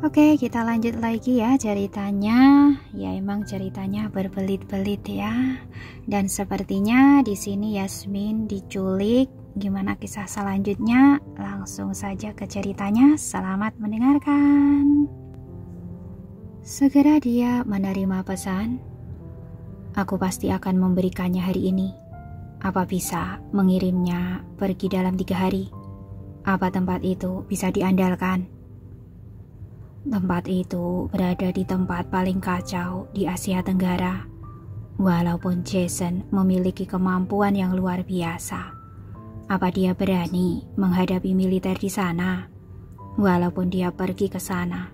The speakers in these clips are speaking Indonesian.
Oke, kita lanjut lagi ya ceritanya. Ya emang ceritanya berbelit-belit ya. Dan sepertinya di sini Yasmin diculik. Gimana kisah selanjutnya? Langsung saja ke ceritanya. Selamat mendengarkan. Segera dia menerima pesan. Aku pasti akan memberikannya hari ini. Apa bisa mengirimnya pergi dalam 3 hari? Apa tempat itu bisa diandalkan? Tempat itu berada di tempat paling kacau di Asia Tenggara. Walaupun Jason memiliki kemampuan yang luar biasa, apa dia berani menghadapi militer di sana? Walaupun dia pergi ke sana,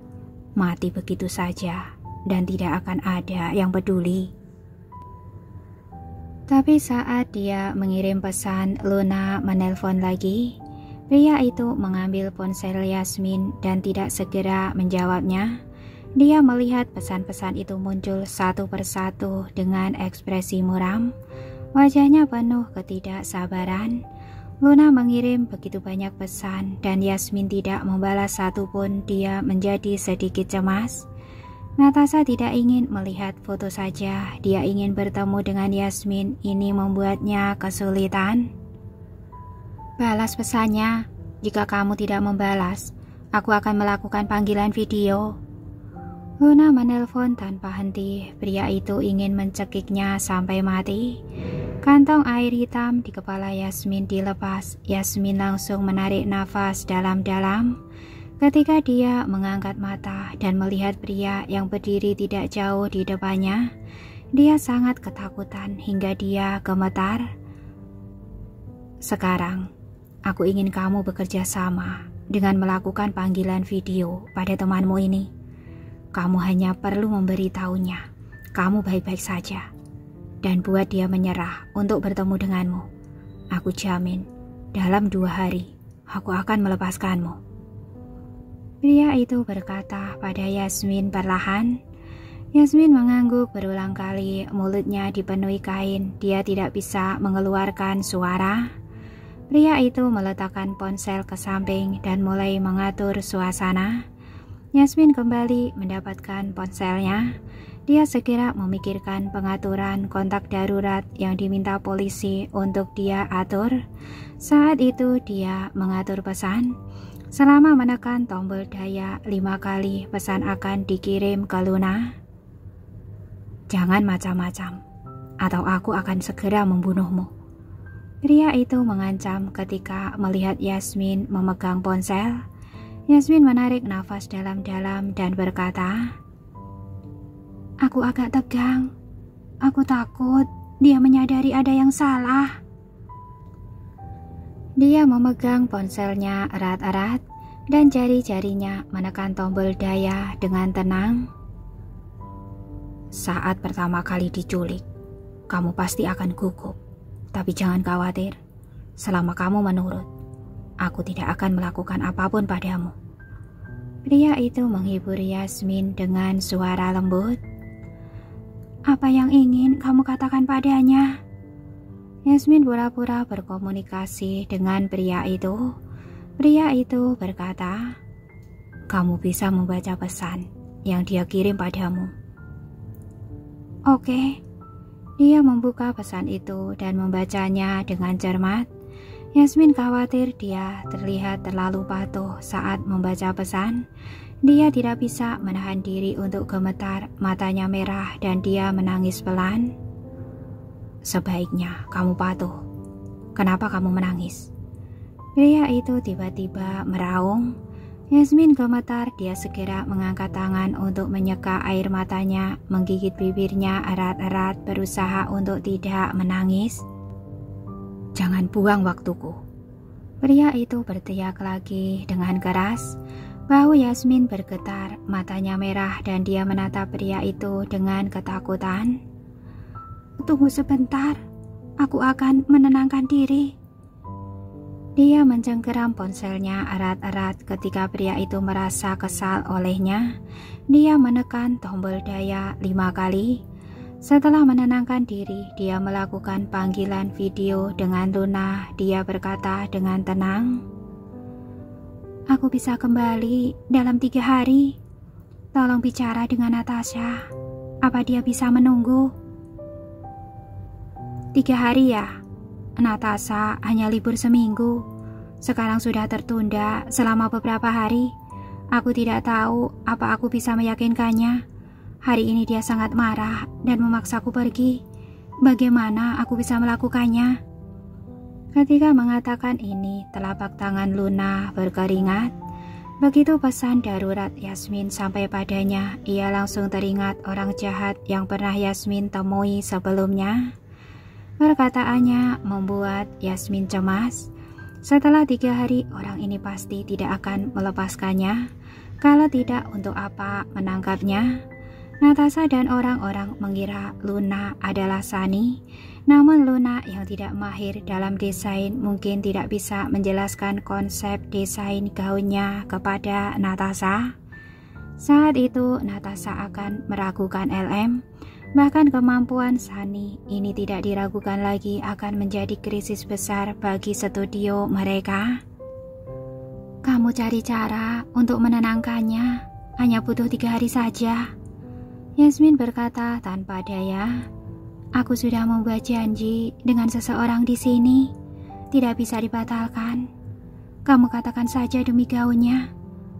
mati begitu saja dan tidak akan ada yang peduli. Tapi saat dia mengirim pesan, Luna menelpon lagi. Pria itu mengambil ponsel Yasmin dan tidak segera menjawabnya. Dia melihat pesan-pesan itu muncul satu persatu dengan ekspresi muram. Wajahnya penuh ketidaksabaran. Luna mengirim begitu banyak pesan dan Yasmin tidak membalas satupun. Dia menjadi sedikit cemas. Natasha tidak ingin melihat foto saja. Dia ingin bertemu dengan Yasmin. Ini membuatnya kesulitan. Balas pesannya. Jika kamu tidak membalas, aku akan melakukan panggilan video. Luna menelpon tanpa henti. Pria itu ingin mencekiknya sampai mati. Kantong air hitam di kepala Yasmin dilepas. Yasmin langsung menarik nafas dalam-dalam. Ketika dia mengangkat mata dan melihat pria yang berdiri tidak jauh di depannya, dia sangat ketakutan hingga dia gemetar. Sekarang, aku ingin kamu bekerja sama dengan melakukan panggilan video pada temanmu ini. Kamu hanya perlu memberitahunya, kamu baik-baik saja, dan buat dia menyerah untuk bertemu denganmu. Aku jamin, dalam 2 hari, aku akan melepaskanmu. Pria itu berkata pada Yasmin perlahan. Yasmin mengangguk berulang kali, mulutnya dipenuhi kain. Dia tidak bisa mengeluarkan suara. Pria itu meletakkan ponsel ke samping dan mulai mengatur suasana. Yasmin kembali mendapatkan ponselnya. Dia segera memikirkan pengaturan kontak darurat yang diminta polisi untuk dia atur. Saat itu dia mengatur pesan. Selama menekan tombol daya 5 kali, pesan akan dikirim ke Luna. Jangan macam-macam, atau aku akan segera membunuhmu. Pria itu mengancam ketika melihat Yasmin memegang ponsel. Yasmin menarik nafas dalam-dalam dan berkata, "Aku agak tegang. Aku takut dia menyadari ada yang salah." Dia memegang ponselnya erat-erat dan jari-jarinya menekan tombol daya dengan tenang. Saat pertama kali diculik, kamu pasti akan gugup. Tapi jangan khawatir, selama kamu menurut, aku tidak akan melakukan apapun padamu. Pria itu menghibur Yasmin dengan suara lembut. Apa yang ingin kamu katakan padanya? Yasmin pura-pura berkomunikasi dengan pria itu. Pria itu berkata, kamu bisa membaca pesan yang dia kirim padamu. Oke. Dia membuka pesan itu dan membacanya dengan cermat. Yasmin khawatir dia terlihat terlalu patuh saat membaca pesan. Dia tidak bisa menahan diri untuk gemetar, matanya merah dan dia menangis pelan. Sebaiknya kamu patuh. Kenapa kamu menangis? Pria itu tiba-tiba meraung. Yasmin gemetar, dia segera mengangkat tangan untuk menyeka air matanya, menggigit bibirnya erat-erat, berusaha untuk tidak menangis. Jangan buang waktuku. Pria itu berteriak lagi dengan keras. Bahu Yasmin bergetar, matanya merah dan dia menatap pria itu dengan ketakutan. Tunggu sebentar, aku akan menenangkan diri. Dia mencengkeram ponselnya erat-erat ketika pria itu merasa kesal olehnya. Dia menekan tombol daya 5 kali. Setelah menenangkan diri, dia melakukan panggilan video dengan Luna. Dia berkata dengan tenang, aku bisa kembali dalam 3 hari. tolong bicara dengan Natasha. Apa dia bisa menunggu? 3 hari ya? Natasha hanya libur seminggu. Sekarang sudah tertunda selama beberapa hari. Aku tidak tahu apa aku bisa meyakinkannya. Hari ini dia sangat marah dan memaksaku pergi. Bagaimana aku bisa melakukannya? Ketika mengatakan ini, telapak tangan Luna berkeringat. Begitu pesan darurat Yasmin sampai padanya, ia langsung teringat orang jahat yang pernah Yasmin temui sebelumnya. Perkataannya membuat Yasmin cemas. Setelah 3 hari, orang ini pasti tidak akan melepaskannya. Kalau tidak, untuk apa menangkapnya? Natasha dan orang-orang mengira Luna adalah Sunny. Namun Luna yang tidak mahir dalam desain mungkin tidak bisa menjelaskan konsep desain gaunnya kepada Natasha. Saat itu Natasha akan meragukan LM. Bahkan kemampuan Sunny ini tidak diragukan lagi akan menjadi krisis besar bagi studio mereka. Kamu cari cara untuk menenangkannya. Hanya butuh 3 hari saja. Yasmin berkata tanpa daya. Aku sudah membuat janji dengan seseorang di sini. Tidak bisa dibatalkan. Kamu katakan saja demi gaunnya.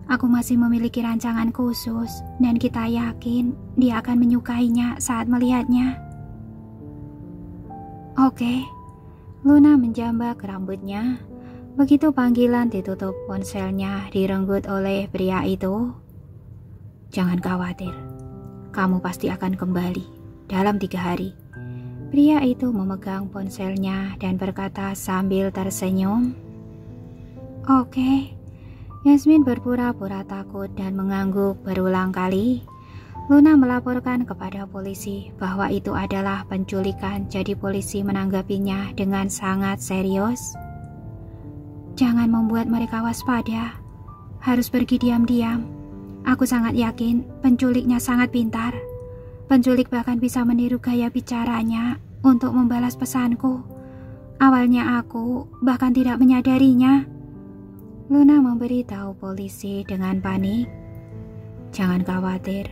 Aku masih memiliki rancangan khusus dan kita yakin dia akan menyukainya saat melihatnya. Oke. Luna menjambak rambutnya. Begitu panggilan ditutup, ponselnya direnggut oleh pria itu. Jangan khawatir. Kamu pasti akan kembali dalam 3 hari. Pria itu memegang ponselnya dan berkata sambil tersenyum. Oke. Yasmin berpura-pura takut dan mengangguk berulang kali. Luna melaporkan kepada polisi bahwa itu adalah penculikan, jadi polisi menanggapinya dengan sangat serius. Jangan membuat mereka waspada. Harus pergi diam-diam. Aku sangat yakin penculiknya sangat pintar. Penculik bahkan bisa meniru gaya bicaranya untuk membalas pesanku. Awalnya aku bahkan tidak menyadarinya. Luna memberitahu polisi dengan panik. Jangan khawatir,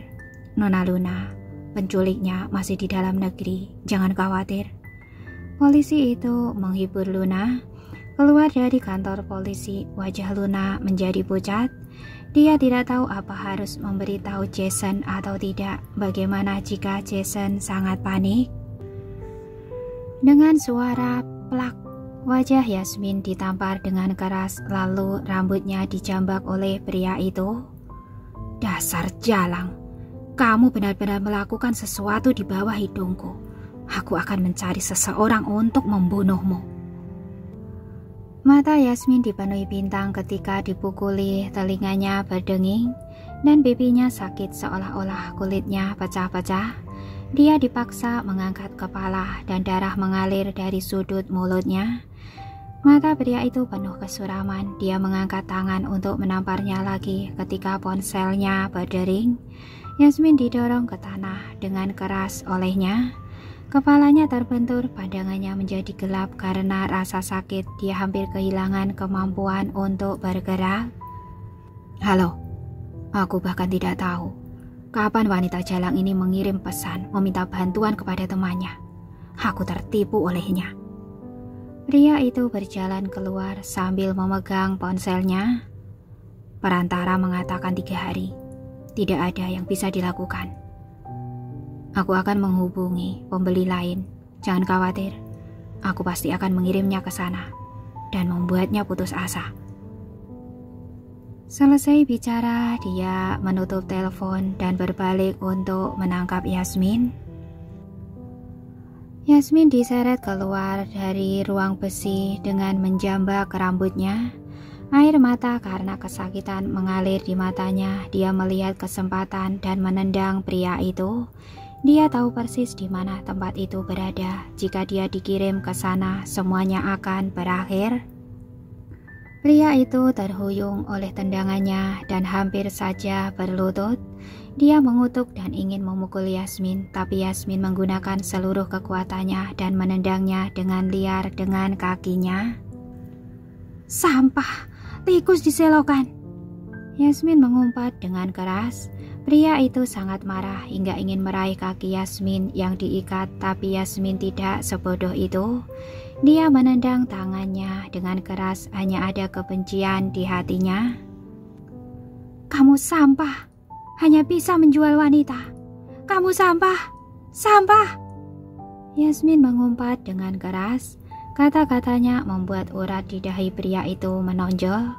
Nona Luna. Penculiknya masih di dalam negeri. Jangan khawatir. Polisi itu menghibur Luna. Keluar dari kantor polisi, wajah Luna menjadi pucat. Dia tidak tahu apa harus memberitahu Jason atau tidak. Bagaimana jika Jason sangat panik? Dengan suara plak, wajah Yasmin ditampar dengan keras, lalu rambutnya dijambak oleh pria itu. Dasar jalang, kamu benar-benar melakukan sesuatu di bawah hidungku. Aku akan mencari seseorang untuk membunuhmu. Mata Yasmin dipenuhi bintang ketika dipukuli, telinganya berdenging, dan pipinya sakit seolah-olah kulitnya pecah-pecah. Dia dipaksa mengangkat kepala dan darah mengalir dari sudut mulutnya. Mata pria itu penuh kesuraman. Dia mengangkat tangan untuk menamparnya lagi ketika ponselnya berdering. Yasmin didorong ke tanah dengan keras olehnya. Kepalanya terbentur, pandangannya menjadi gelap karena rasa sakit. Dia hampir kehilangan kemampuan untuk bergerak. Halo, aku bahkan tidak tahu kapan wanita jalang ini mengirim pesan meminta bantuan kepada temannya. Aku tertipu olehnya. Pria itu berjalan keluar sambil memegang ponselnya. Perantara mengatakan 3 hari. Tidak ada yang bisa dilakukan. Aku akan menghubungi pembeli lain. Jangan khawatir. Aku pasti akan mengirimnya ke sana dan membuatnya putus asa. Selesai bicara, dia menutup telepon dan berbalik untuk menangkap Yasmin. Yasmin diseret keluar dari ruang besi dengan menjambak rambutnya. Air mata karena kesakitan mengalir di matanya. Dia melihat kesempatan dan menendang pria itu. Dia tahu persis di mana tempat itu berada. Jika dia dikirim ke sana, semuanya akan berakhir. Pria itu terhuyung oleh tendangannya dan hampir saja berlutut. Dia mengutuk dan ingin memukul Yasmin, tapi Yasmin menggunakan seluruh kekuatannya dan menendangnya dengan liar dengan kakinya. Sampah, tikus diselokan. Yasmin mengumpat dengan keras. Pria itu sangat marah hingga ingin meraih kaki Yasmin yang diikat, tapi Yasmin tidak sebodoh itu. Dia menendang tangannya dengan keras, hanya ada kebencian di hatinya. Kamu sampah, hanya bisa menjual wanita. Kamu sampah, sampah. Yasmin mengumpat dengan keras. Kata-katanya membuat urat di dahi pria itu menonjol.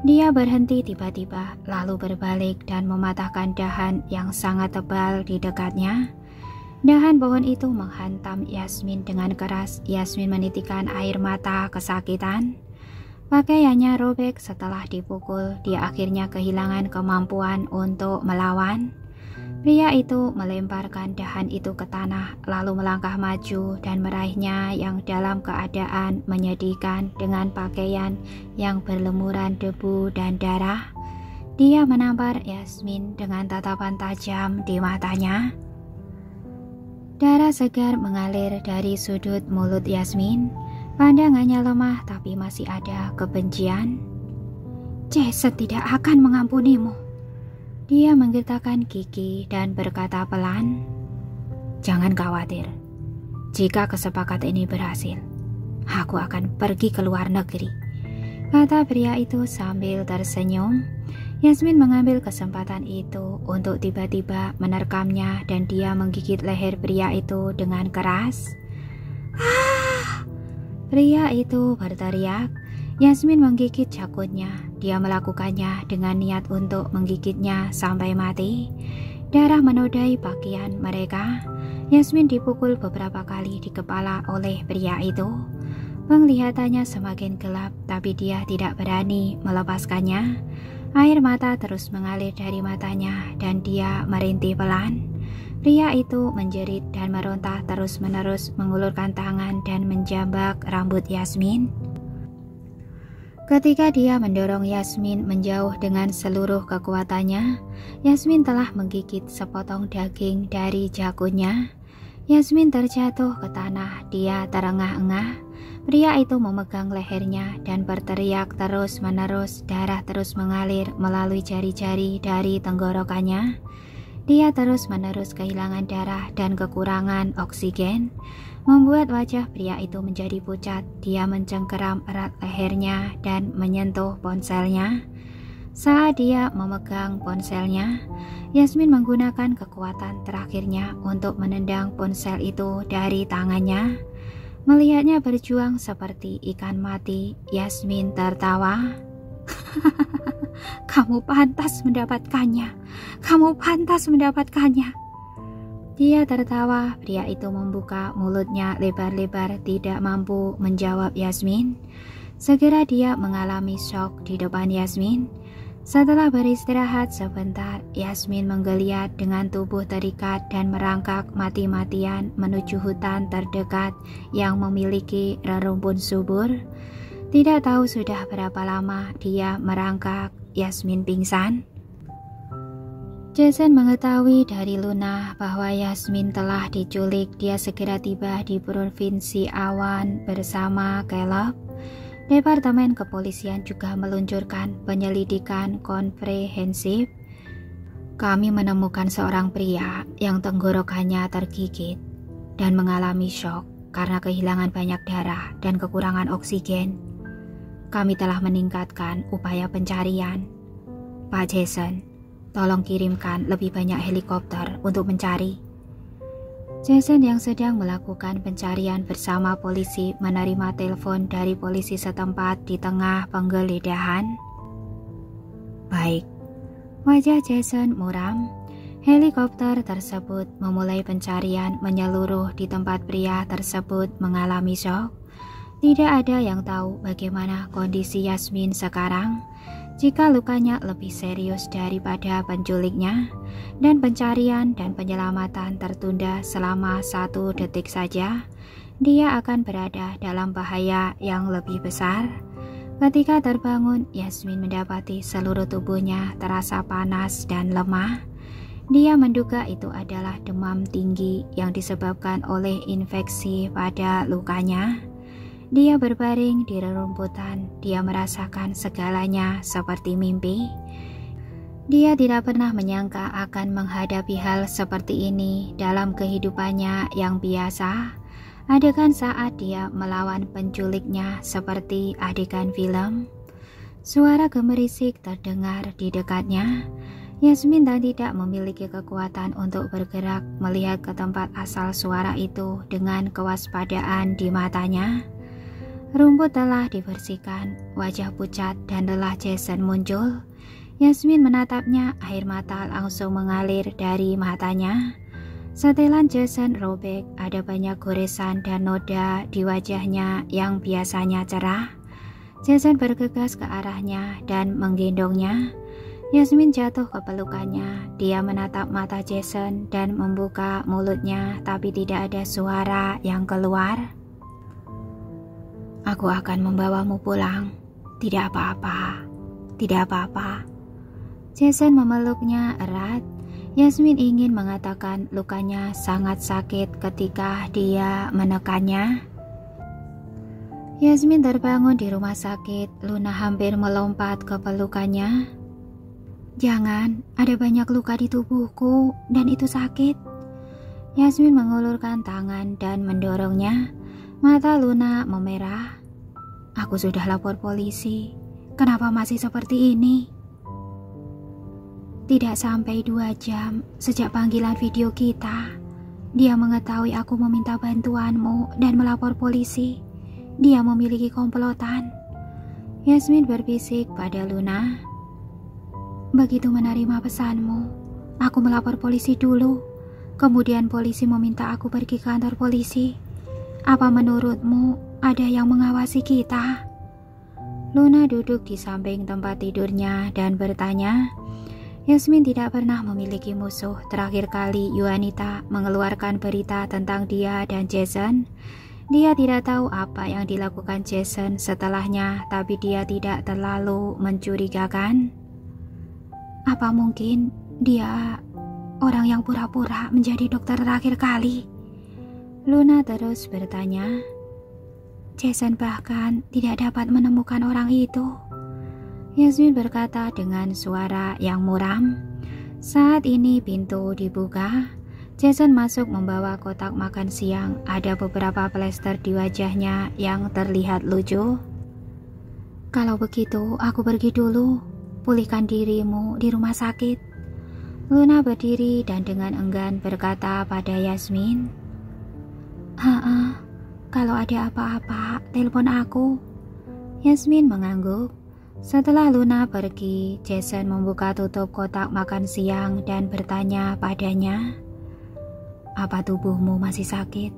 Dia berhenti tiba-tiba, lalu berbalik dan mematahkan dahan yang sangat tebal di dekatnya. Dahan pohon itu menghantam Yasmin dengan keras. Yasmin menitikkan air mata kesakitan. Pakaiannya robek setelah dipukul. Dia akhirnya kehilangan kemampuan untuk melawan. Pria itu melemparkan dahan itu ke tanah, lalu melangkah maju dan meraihnya yang dalam keadaan menyedihkan dengan pakaian yang berlumuran debu dan darah. Dia menampar Yasmin dengan tatapan tajam di matanya. Darah segar mengalir dari sudut mulut Yasmin. Pandangannya lemah tapi masih ada kebencian. Jason tidak akan mengampunimu. Dia menggertakkan gigi dan berkata pelan, jangan khawatir. Jika kesepakatan ini berhasil, aku akan pergi ke luar negeri, kata pria itu sambil tersenyum. Yasmin mengambil kesempatan itu untuk tiba-tiba menerkamnya dan dia menggigit leher pria itu dengan keras. Ah! Pria itu berteriak. Yasmin menggigit jakutnya. Dia melakukannya dengan niat untuk menggigitnya sampai mati. Darah menodai pakaian mereka. Yasmin dipukul beberapa kali di kepala oleh pria itu. Penglihatannya semakin gelap, tapi dia tidak berani melepaskannya. Air mata terus mengalir dari matanya dan dia merintih pelan. Pria itu menjerit dan meronta terus-menerus, mengulurkan tangan dan menjambak rambut Yasmin. Ketika dia mendorong Yasmin menjauh dengan seluruh kekuatannya, Yasmin telah menggigit sepotong daging dari jakutnya. Yasmin terjatuh ke tanah, dia terengah-engah. Pria itu memegang lehernya dan berteriak terus-menerus, darah terus mengalir melalui jari-jari dari tenggorokannya. Dia terus-menerus kehilangan darah dan kekurangan oksigen, membuat wajah pria itu menjadi pucat. Dia mencengkeram erat lehernya dan menyentuh ponselnya. Saat dia memegang ponselnya, Yasmin menggunakan kekuatan terakhirnya untuk menendang ponsel itu dari tangannya. Melihatnya berjuang seperti ikan mati, Yasmin tertawa. Kamu pantas mendapatkannya. Kamu pantas mendapatkannya. Dia tertawa. Pria itu membuka mulutnya lebar-lebar, tidak mampu menjawab Yasmin. Segera dia mengalami shock di depan Yasmin. Setelah beristirahat sebentar, Yasmin menggeliat dengan tubuh terikat dan merangkak mati-matian menuju hutan terdekat yang memiliki rerumpun subur. Tidak tahu sudah berapa lama dia merangkak, Yasmin pingsan. Jason mengetahui dari Luna bahwa Yasmin telah diculik. Dia segera tiba di Provinsi Awan bersama Caleb. Departemen Kepolisian juga meluncurkan penyelidikan komprehensif. Kami menemukan seorang pria yang tenggorokannya tergigit dan mengalami shock karena kehilangan banyak darah dan kekurangan oksigen. Kami telah meningkatkan upaya pencarian. Pak Jason, tolong kirimkan lebih banyak helikopter untuk mencari. Jason yang sedang melakukan pencarian bersama polisi menerima telepon dari polisi setempat di tengah penggeledahan. Baik, wajah Jason muram. Helikopter tersebut memulai pencarian menyeluruh di tempat pria tersebut mengalami shock. Tidak ada yang tahu bagaimana kondisi Yasmin sekarang. Jika lukanya lebih serius daripada penculiknya, dan pencarian dan penyelamatan tertunda selama 1 detik saja, dia akan berada dalam bahaya yang lebih besar. Ketika terbangun, Yasmin mendapati seluruh tubuhnya terasa panas dan lemah. Dia menduga itu adalah demam tinggi yang disebabkan oleh infeksi pada lukanya. Dia berbaring di rerumputan. Dia merasakan segalanya seperti mimpi. Dia tidak pernah menyangka akan menghadapi hal seperti ini dalam kehidupannya yang biasa. Adegan saat dia melawan penculiknya seperti adegan film. Suara gemerisik terdengar di dekatnya. Yasmin dan tidak memiliki kekuatan untuk bergerak melihat ke tempat asal suara itu dengan kewaspadaan di matanya. Rumput telah dibersihkan, wajah pucat dan lelah Jason muncul. Yasmin menatapnya, air mata langsung mengalir dari matanya. Setelan Jason robek, ada banyak goresan dan noda di wajahnya yang biasanya cerah. Jason bergegas ke arahnya dan menggendongnya. Yasmin jatuh ke pelukannya. Dia menatap mata Jason dan membuka mulutnya, tapi tidak ada suara yang keluar. Aku akan membawamu pulang. Tidak apa-apa. Tidak apa-apa. Jason memeluknya erat. Yasmin ingin mengatakan lukanya sangat sakit ketika dia menekannya. Yasmin terbangun di rumah sakit. Luna hampir melompat ke pelukannya. Jangan, ada banyak luka di tubuhku dan itu sakit. Yasmin mengulurkan tangan dan mendorongnya. Mata Luna memerah. Aku sudah lapor polisi. Kenapa masih seperti ini? Tidak sampai 2 jam sejak panggilan video kita. Dia mengetahui aku meminta bantuanmu dan melapor polisi. Dia memiliki komplotan. Yasmin berbisik pada Luna. Begitu menerima pesanmu, aku melapor polisi dulu. Kemudian polisi meminta aku pergi ke kantor polisi. Apa menurutmu ada yang mengawasi kita? Luna duduk di samping tempat tidurnya dan bertanya. Yasmin tidak pernah memiliki musuh. Terakhir kali Yuanita mengeluarkan berita tentang dia dan Jason. Dia tidak tahu apa yang dilakukan Jason setelahnya, tapi dia tidak terlalu mencurigakan. Apa mungkin dia orang yang pura-pura menjadi dokter terakhir kali? Luna terus bertanya. Jason bahkan tidak dapat menemukan orang itu. Yasmin berkata dengan suara yang muram. Saat ini pintu dibuka. Jason masuk membawa kotak makan siang. Ada beberapa plester di wajahnya yang terlihat lucu. Kalau begitu, aku pergi dulu. Pulihkan dirimu di rumah sakit. Luna berdiri dan dengan enggan berkata pada Yasmin. Kalau ada apa-apa, telepon aku. Yasmin mengangguk. Setelah Luna pergi, Jason membuka tutup kotak makan siang dan bertanya padanya. Apa tubuhmu masih sakit?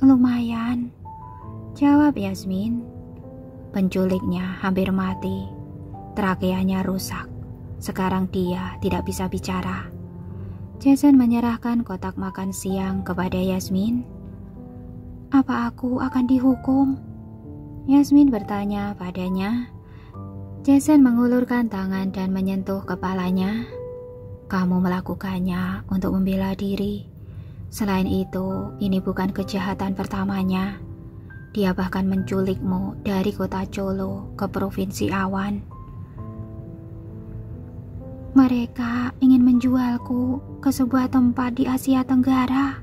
Lumayan, jawab Yasmin. Penculiknya hampir mati. Trakeanya rusak. Sekarang dia tidak bisa bicara. Jason menyerahkan kotak makan siang kepada Yasmin. Apa aku akan dihukum? Yasmin bertanya padanya. Jason mengulurkan tangan dan menyentuh kepalanya. Kamu melakukannya untuk membela diri. Selain itu, ini bukan kejahatan pertamanya. Dia bahkan menculikmu dari kota Cholo ke provinsi Awan. Mereka ingin menjualku ke sebuah tempat di Asia Tenggara.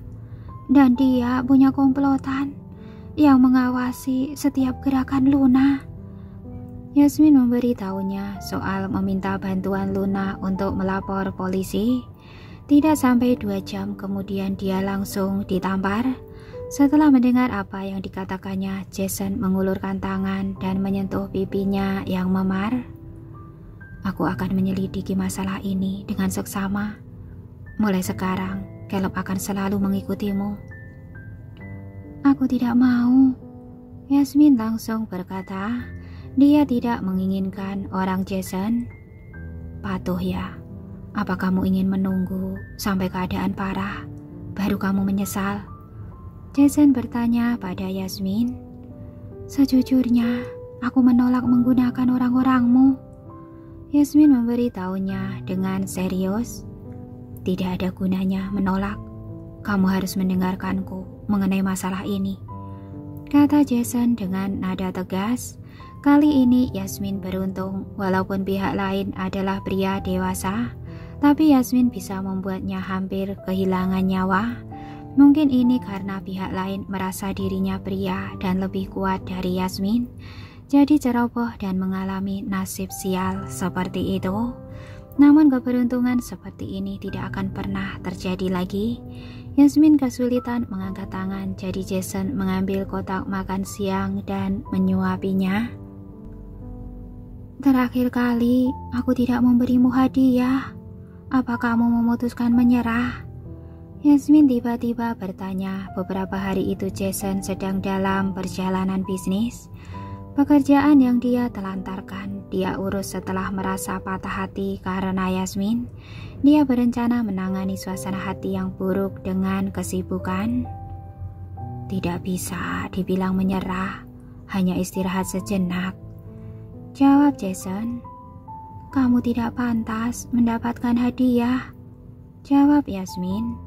Dan dia punya komplotan yang mengawasi setiap gerakan Luna. Yasmin memberitahunya soal meminta bantuan Luna untuk melapor polisi. Tidak sampai 2 jam kemudian dia langsung ditampar. Setelah mendengar apa yang dikatakannya, Jason mengulurkan tangan dan menyentuh pipinya yang memar. Aku akan menyelidiki masalah ini dengan seksama. Mulai sekarang, Caleb akan selalu mengikutimu. Aku tidak mau. Yasmin langsung berkata. Dia tidak menginginkan orang Jason. Patuh ya. Apa kamu ingin menunggu sampai keadaan parah, baru kamu menyesal? Jason bertanya pada Yasmin. Sejujurnya, aku menolak menggunakan orang-orangmu. Yasmin memberitahunya dengan serius. Tidak ada gunanya menolak. Kamu harus mendengarkanku mengenai masalah ini. kata Jason dengan nada tegas. Kali ini Yasmin beruntung, walaupun pihak lain adalah pria dewasa, tapi Yasmin bisa membuatnya hampir kehilangan nyawa. Mungkin ini karena pihak lain merasa dirinya pria dan lebih kuat dari Yasmin, jadi ceroboh dan mengalami nasib sial seperti itu. Namun keberuntungan seperti ini tidak akan pernah terjadi lagi. Yasmin kesulitan mengangkat tangan, jadi Jason mengambil kotak makan siang dan menyuapinya. Terakhir kali aku tidak memberimu hadiah. Apa kamu memutuskan menyerah? Yasmin tiba-tiba bertanya. Beberapa hari itu Jason sedang dalam perjalanan bisnis. Pekerjaan yang dia telantarkan, dia urus setelah merasa patah hati karena Yasmin. Dia berencana menangani suasana hati yang buruk dengan kesibukan. Tidak bisa dibilang menyerah, hanya istirahat sejenak, jawab Jason. Kamu tidak pantas mendapatkan hadiah, jawab Yasmin.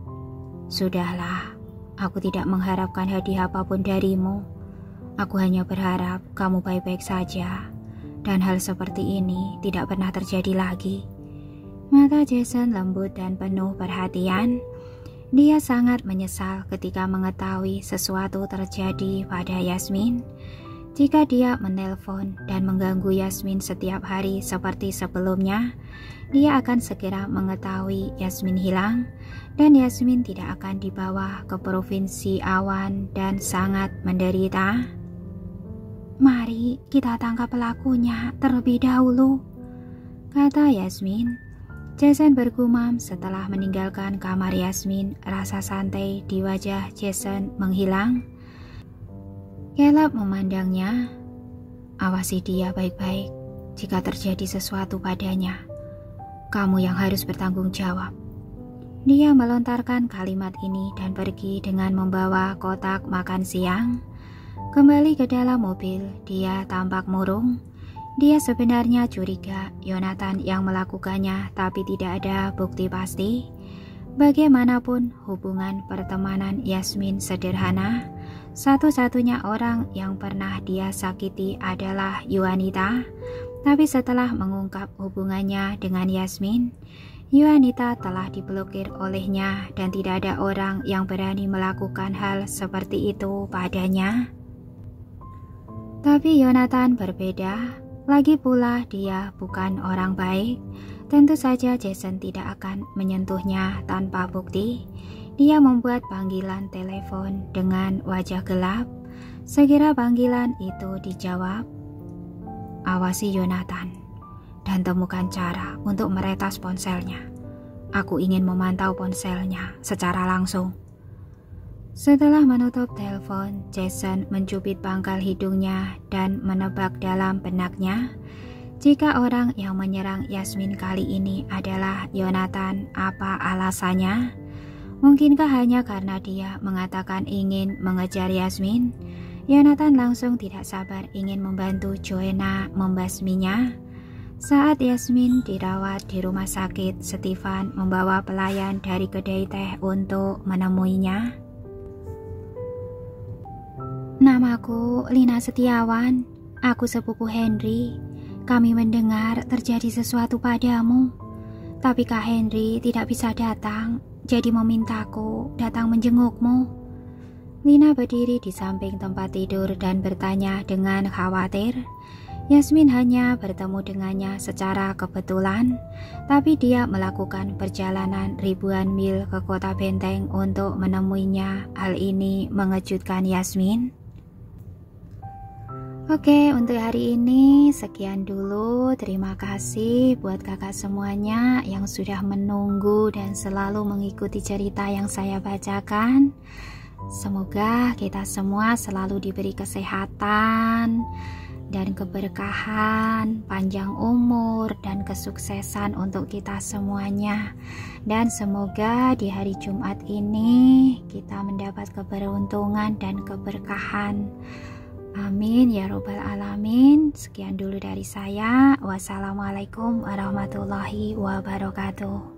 Sudahlah, aku tidak mengharapkan hadiah apapun darimu. Aku hanya berharap kamu baik-baik saja, dan hal seperti ini tidak pernah terjadi lagi. Mata Jason lembut dan penuh perhatian. Dia sangat menyesal ketika mengetahui sesuatu terjadi pada Yasmin. Jika dia menelpon dan mengganggu Yasmin setiap hari seperti sebelumnya, dia akan segera mengetahui Yasmin hilang dan Yasmin tidak akan dibawa ke provinsi awan dan sangat menderita. Mari kita tangkap pelakunya terlebih dahulu, kata Yasmin. Jason bergumam setelah meninggalkan kamar Yasmin. Rasa santai di wajah Jason menghilang. Caleb memandangnya. Awasi dia baik-baik. Jika terjadi sesuatu padanya, kamu yang harus bertanggung jawab. Dia melontarkan kalimat ini dan pergi dengan membawa kotak makan siang. Kembali ke dalam mobil, dia tampak murung. Dia sebenarnya curiga Yonatan yang melakukannya, tapi tidak ada bukti pasti. Bagaimanapun hubungan pertemanan Yasmin sederhana. Satu-satunya orang yang pernah dia sakiti adalah Yuanita. Tapi setelah mengungkap hubungannya dengan Yasmin, Yuanita telah diblokir olehnya dan tidak ada orang yang berani melakukan hal seperti itu padanya. Tapi Yonatan berbeda. Lagi pula dia bukan orang baik. Tentu saja Jason tidak akan menyentuhnya tanpa bukti. Dia membuat panggilan telepon dengan wajah gelap. Segera panggilan itu dijawab. Awasi Yonatan dan temukan cara untuk meretas ponselnya. Aku ingin memantau ponselnya secara langsung. Setelah menutup telepon, Jason mencubit pangkal hidungnya dan menebak dalam benaknya. Jika orang yang menyerang Yasmin kali ini adalah Yonatan, apa alasannya? Mungkinkah hanya karena dia mengatakan ingin mengejar Yasmin? Yonatan langsung tidak sabar ingin membantu Joanna membasminya. Saat Yasmin dirawat di rumah sakit, Stefan membawa pelayan dari kedai teh untuk menemuinya. Namaku Lina Setiawan, aku sepupu Henry. Kami mendengar terjadi sesuatu padamu, tapi Kak Henry tidak bisa datang, jadi memintaku datang menjengukmu. Lina berdiri di samping tempat tidur dan bertanya dengan khawatir. Yasmin hanya bertemu dengannya secara kebetulan, tapi dia melakukan perjalanan ribuan mil ke kota Benteng untuk menemuinya. Hal ini mengejutkan Yasmin. Oke, untuk hari ini sekian dulu. Terima kasih buat kakak semuanya yang sudah menunggu dan selalu mengikuti cerita yang saya bacakan. Semoga kita semua selalu diberi kesehatan dan keberkahan, panjang umur dan kesuksesan untuk kita semuanya. Dan semoga di hari Jumat ini kita mendapat keberuntungan dan keberkahan. Amin ya robbal alamin. Sekian dulu dari saya. Wassalamualaikum warahmatullahi wabarakatuh.